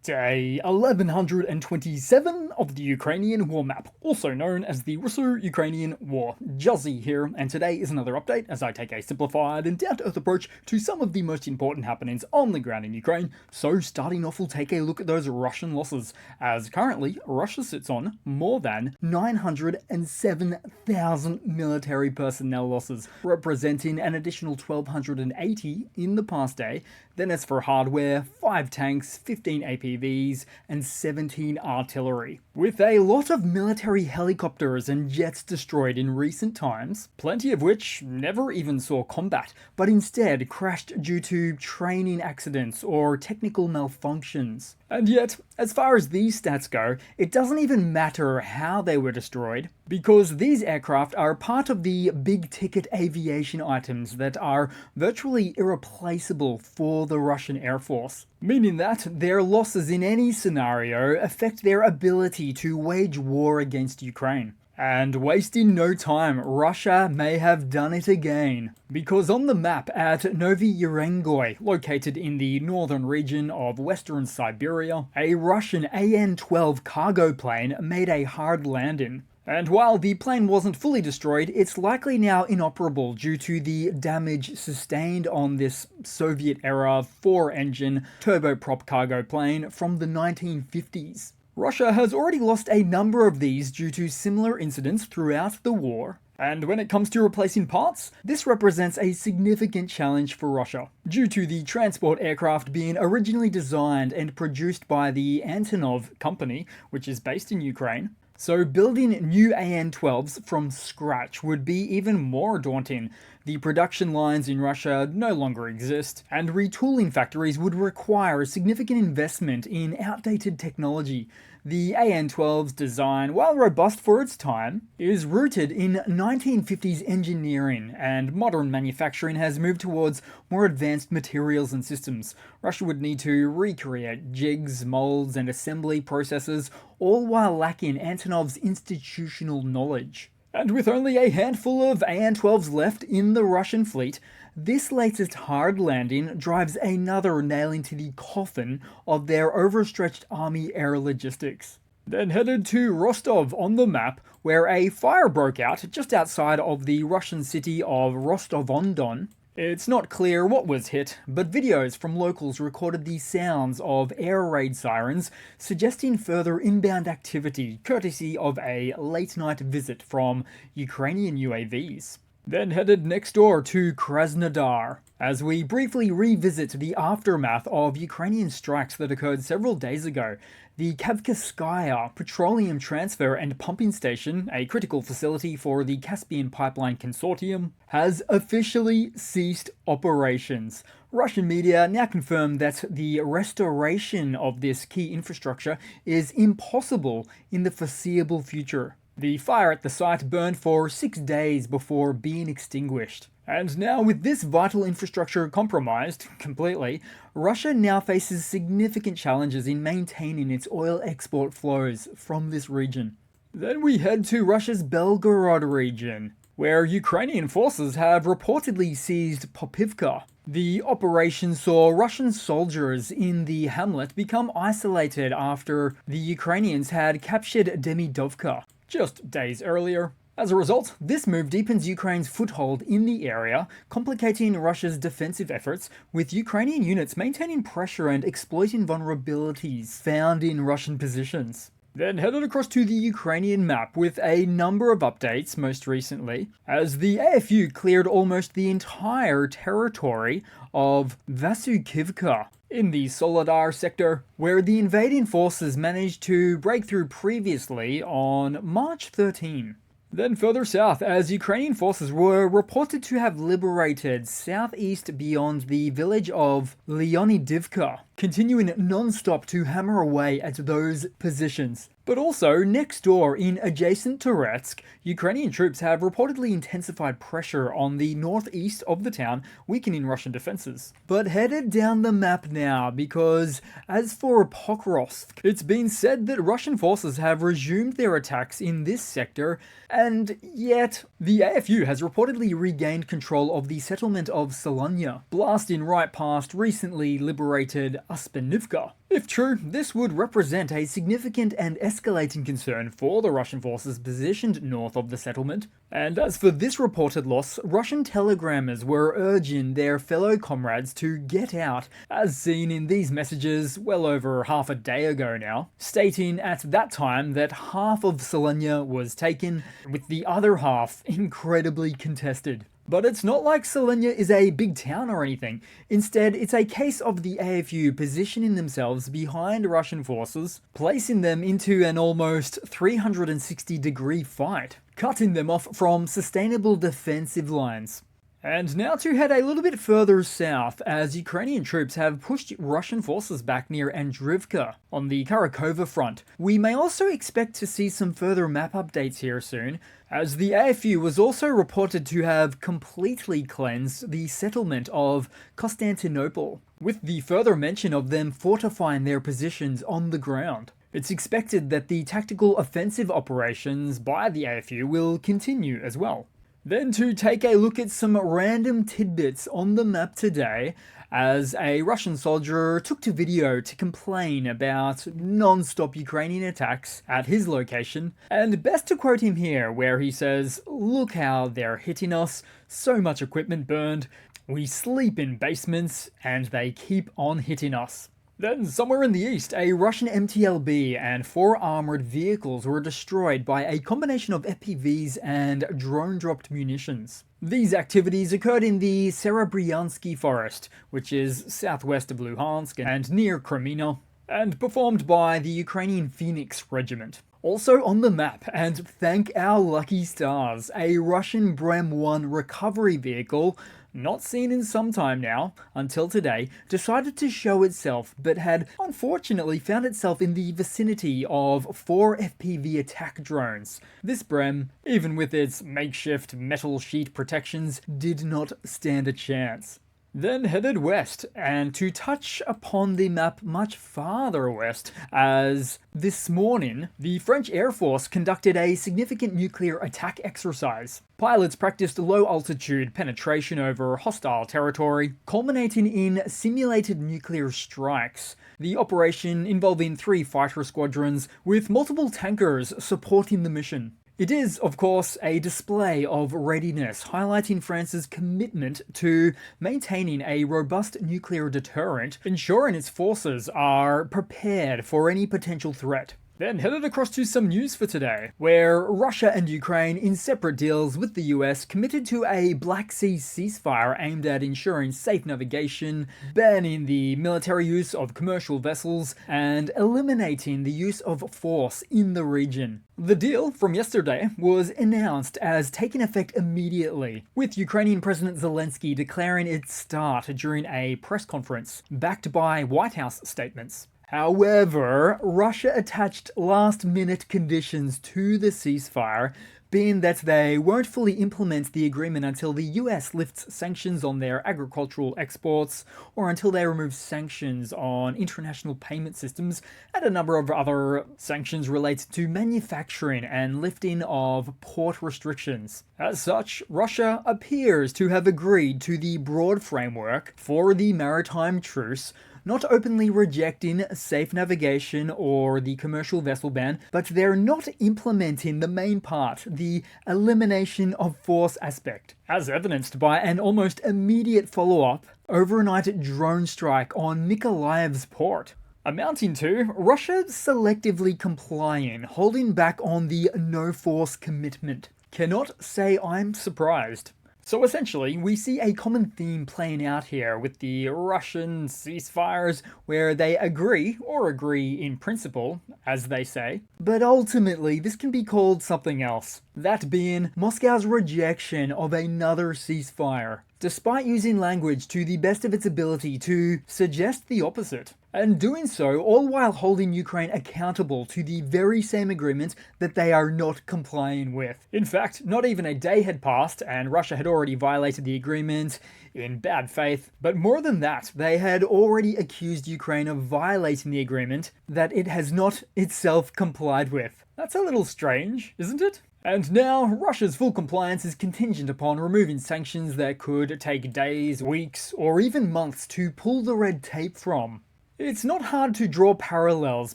Day 1127 of the Ukrainian War Map, also known as the Russo-Ukrainian War. Juzzie here, and today is another update as I take a simplified and down-to-earth approach to some of the most important happenings on the ground in Ukraine. So starting off, we'll take a look at those Russian losses, as currently Russia sits on more than 907,000 military personnel losses, representing an additional 1,280 in the past day. Then as for hardware, 5 tanks, 15 APVs, and 17 artillery. With a lot of military helicopters and jets destroyed in recent times, plenty of which never even saw combat, but instead crashed due to training accidents or technical malfunctions. And yet, as far as these stats go, it doesn't even matter how they were destroyed, because these aircraft are part of the big-ticket aviation items that are virtually irreplaceable for the Russian Air Force, meaning that their losses in any scenario affect their ability to wage war against Ukraine. And wasting no time, Russia may have done it again. Because on the map at Novi Urengoy, located in the northern region of western Siberia, a Russian An-12 cargo plane made a hard landing. And while the plane wasn't fully destroyed, it's likely now inoperable due to the damage sustained on this Soviet-era 4-engine turboprop cargo plane from the 1950s. Russia has already lost a number of these due to similar incidents throughout the war. And when it comes to replacing parts, this represents a significant challenge for Russia, due to the transport aircraft being originally designed and produced by the Antonov company, which is based in Ukraine. So building new An-12s from scratch would be even more daunting. The production lines in Russia no longer exist, and retooling factories would require a significant investment in outdated technology. The An-12's design, while robust for its time, is rooted in 1950s engineering, and modern manufacturing has moved towards more advanced materials and systems. Russia would need to recreate jigs, molds, and assembly processes, all while lacking Antonov's institutional knowledge. And with only a handful of An-12s left in the Russian fleet, this latest hard landing drives another nail into the coffin of their overstretched army air logistics. Then headed to Rostov on the map, where a fire broke out just outside of the Russian city of Rostov-on-Don. It's not clear what was hit, but videos from locals recorded the sounds of air raid sirens, suggesting further inbound activity courtesy of a late-night visit from Ukrainian UAVs. Then headed next door to Krasnodar, as we briefly revisit the aftermath of Ukrainian strikes that occurred several days ago. The Kavkazskaya Petroleum Transfer and Pumping Station, a critical facility for the Caspian Pipeline Consortium, has officially ceased operations. Russian media now confirm that the restoration of this key infrastructure is impossible in the foreseeable future. The fire at the site burned for 6 days before being extinguished. And now, with this vital infrastructure compromised completely, Russia now faces significant challenges in maintaining its oil export flows from this region. Then we head to Russia's Belgorod region, where Ukrainian forces have reportedly seized Popivka. The operation saw Russian soldiers in the hamlet become isolated after the Ukrainians had captured Demidovka just days earlier. As a result, this move deepens Ukraine's foothold in the area, complicating Russia's defensive efforts, with Ukrainian units maintaining pressure and exploiting vulnerabilities found in Russian positions. Then headed across to the Ukrainian map with a number of updates most recently, as the AFU cleared almost the entire territory of Vasukivka in the Soledar sector, where the invading forces managed to break through previously on March 13. Then further south, as Ukrainian forces were reported to have liberated southeast beyond the village of Leonidivka, continuing non-stop to hammer away at those positions. But also, next door in adjacent Toretsk, Ukrainian troops have reportedly intensified pressure on the northeast of the town, weakening Russian defenses. But headed down the map now, because as for Pokrovsk, it's been said that Russian forces have resumed their attacks in this sector, and yet the AFU has reportedly regained control of the settlement of Solanya, blasting right past recently liberated Uspenivka. If true, this would represent a significant and escalating concern for the Russian forces positioned north of the settlement. And as for this reported loss, Russian telegrammers were urging their fellow comrades to get out, as seen in these messages well over half a day ago now, stating at that time that half of Solenya was taken, with the other half incredibly contested. But it's not like Solenya is a big town or anything. Instead, it's a case of the AFU positioning themselves behind Russian forces, placing them into an almost 360-degree fight, cutting them off from sustainable defensive lines. And now to head a little bit further south, as Ukrainian troops have pushed Russian forces back near Avdiivka on the Kharkova front. We may also expect to see some further map updates here soon, as the AFU was also reported to have completely cleansed the settlement of Constantinople, with the further mention of them fortifying their positions on the ground. It's expected that the tactical offensive operations by the AFU will continue as well. Then to take a look at some random tidbits on the map today, as a Russian soldier took to video to complain about non-stop Ukrainian attacks at his location, and best to quote him here, where he says, "Look how they're hitting us, so much equipment burned, we sleep in basements, and they keep on hitting us." Then, somewhere in the east, a Russian MTLB and 4 armoured vehicles were destroyed by a combination of FPVs and drone-dropped munitions. These activities occurred in the Serebryansky forest, which is southwest of Luhansk and near Crimea, and performed by the Ukrainian Phoenix Regiment. Also on the map, and thank our lucky stars, a Russian Brem 1 recovery vehicle, not seen in some time now, until today, decided to show itself, but had unfortunately found itself in the vicinity of 4 FPV attack drones. This Brem, even with its makeshift metal sheet protections, did not stand a chance. Then headed west, and to touch upon the map much farther west, as this morning, the French Air Force conducted a significant nuclear attack exercise. Pilots practiced low-altitude penetration over hostile territory, culminating in simulated nuclear strikes. The operation involving 3 fighter squadrons, with multiple tankers supporting the mission. It is, of course, a display of readiness, highlighting France's commitment to maintaining a robust nuclear deterrent, ensuring its forces are prepared for any potential threat. Then headed across to some news for today, where Russia and Ukraine, in separate deals with the US, committed to a Black Sea ceasefire aimed at ensuring safe navigation, banning the military use of commercial vessels, and eliminating the use of force in the region. The deal from yesterday was announced as taking effect immediately, with Ukrainian President Zelensky declaring its start during a press conference, backed by White House statements. However, Russia attached last-minute conditions to the ceasefire, being that they won't fully implement the agreement until the US lifts sanctions on their agricultural exports, or until they remove sanctions on international payment systems, and a number of other sanctions related to manufacturing and lifting of port restrictions. As such, Russia appears to have agreed to the broad framework for the maritime truce, not openly rejecting safe navigation or the commercial vessel ban, but they're not implementing the main part, the elimination of force aspect, as evidenced by an almost immediate follow-up overnight drone strike on Mykolaiev's port, amounting to Russia selectively complying, holding back on the no-force commitment. Cannot say I'm surprised. So essentially, we see a common theme playing out here with the Russian ceasefires, where they agree, or agree in principle, as they say, but ultimately this can be called something else, that being Moscow's rejection of another ceasefire, despite using language to the best of its ability to suggest the opposite. And doing so all while holding Ukraine accountable to the very same agreement that they are not complying with. In fact, not even a day had passed and Russia had already violated the agreement in bad faith, but more than that, they had already accused Ukraine of violating the agreement that it has not itself complied with. That's a little strange, isn't it? And now, Russia's full compliance is contingent upon removing sanctions that could take days, weeks, or even months to pull the red tape from. It's not hard to draw parallels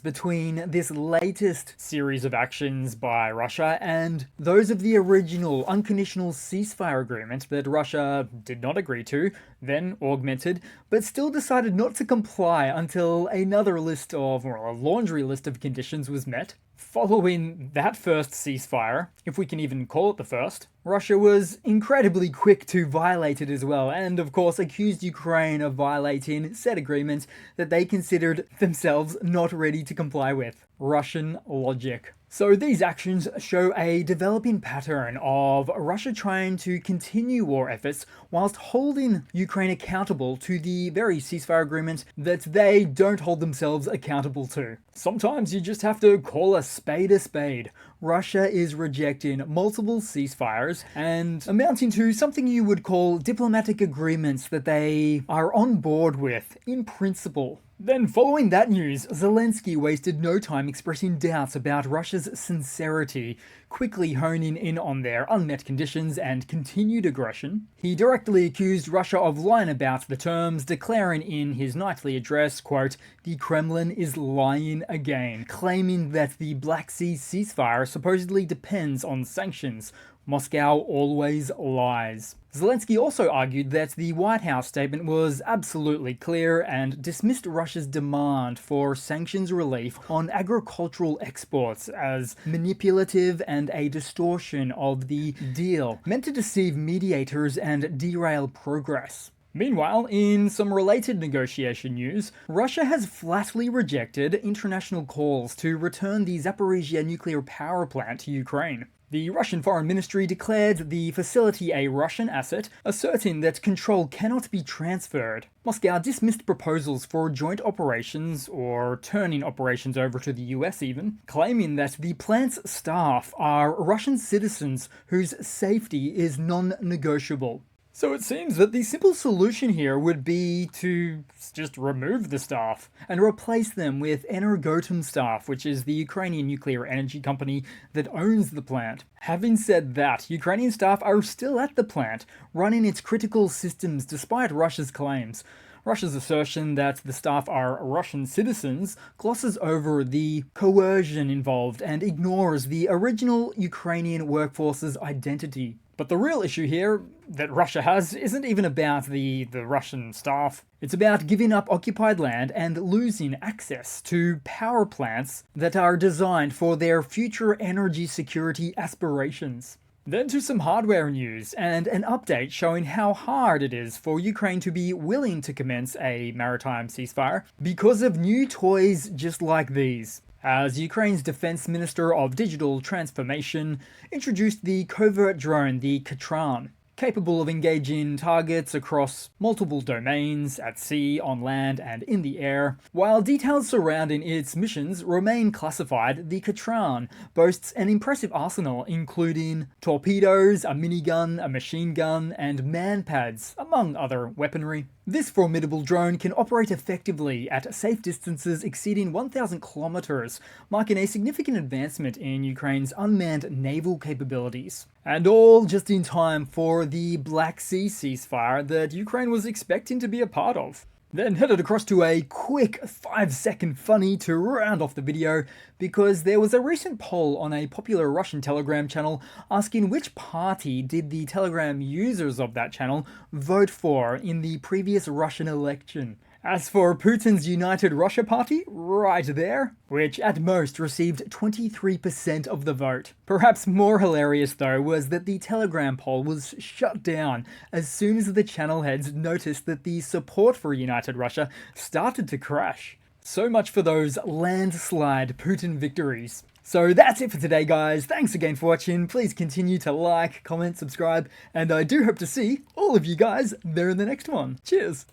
between this latest series of actions by Russia and those of the original unconditional ceasefire agreement that Russia did not agree to, then augmented, but still decided not to comply until another list of, or a laundry list of conditions was met. Following that first ceasefire, if we can even call it the first, Russia was incredibly quick to violate it as well, and of course accused Ukraine of violating said agreement that they considered themselves not ready to comply with. Russian logic. So these actions show a developing pattern of Russia trying to continue war efforts whilst holding Ukraine accountable to the very ceasefire agreement that they don't hold themselves accountable to. Sometimes you just have to call a spade a spade. Russia is rejecting multiple ceasefires and amounting to something you would call diplomatic agreements that they are on board with in principle. Then following that news, Zelensky wasted no time expressing doubts about Russia's sincerity, quickly honing in on their unmet conditions and continued aggression. He directly accused Russia of lying about the terms, declaring in his nightly address, quote, "The Kremlin is lying again," claiming that the Black Sea ceasefire supposedly depends on sanctions. Moscow always lies. Zelensky also argued that the White House statement was absolutely clear and dismissed Russia's demand for sanctions relief on agricultural exports as manipulative and a distortion of the deal, meant to deceive mediators and derail progress. Meanwhile, in some related negotiation news, Russia has flatly rejected international calls to return the Zaporizhia nuclear power plant to Ukraine. The Russian Foreign Ministry declared the facility a Russian asset, asserting that control cannot be transferred. Moscow dismissed proposals for joint operations, or turning operations over to the US even, claiming that the plant's staff are Russian citizens whose safety is non-negotiable. So it seems that the simple solution here would be to just remove the staff and replace them with Energoatom staff, which is the Ukrainian nuclear energy company that owns the plant. Having said that, Ukrainian staff are still at the plant, running its critical systems despite Russia's claims. Russia's assertion that the staff are Russian citizens glosses over the coercion involved and ignores the original Ukrainian workforce's identity. But the real issue here that Russia has isn't even about the Russian staff. It's about giving up occupied land and losing access to power plants that are designed for their future energy security aspirations. Then to some hardware news and an update showing how hard it is for Ukraine to be willing to commence a maritime ceasefire because of new toys just like these. As Ukraine's Defense Minister of Digital Transformation introduced the covert drone, the Katran, capable of engaging targets across multiple domains, at sea, on land, and in the air. While details surrounding its missions remain classified, the Katran boasts an impressive arsenal including torpedoes, a minigun, a machine gun, and man-pads, among other weaponry. This formidable drone can operate effectively at safe distances exceeding 1,000 kilometers, marking a significant advancement in Ukraine's unmanned naval capabilities. And all just in time for the Black Sea ceasefire that Ukraine was expecting to be a part of. Then headed across to a quick 5-second funny to round off the video, because there was a recent poll on a popular Russian Telegram channel asking which party did the Telegram users of that channel vote for in the previous Russian election. As for Putin's United Russia Party, right there, which at most received 23% of the vote. Perhaps more hilarious though was that the Telegram poll was shut down as soon as the channel heads noticed that the support for United Russia started to crash. So much for those landslide Putin victories. So that's it for today, guys. Thanks again for watching. Please continue to like, comment, subscribe, and I do hope to see all of you guys there in the next one. Cheers!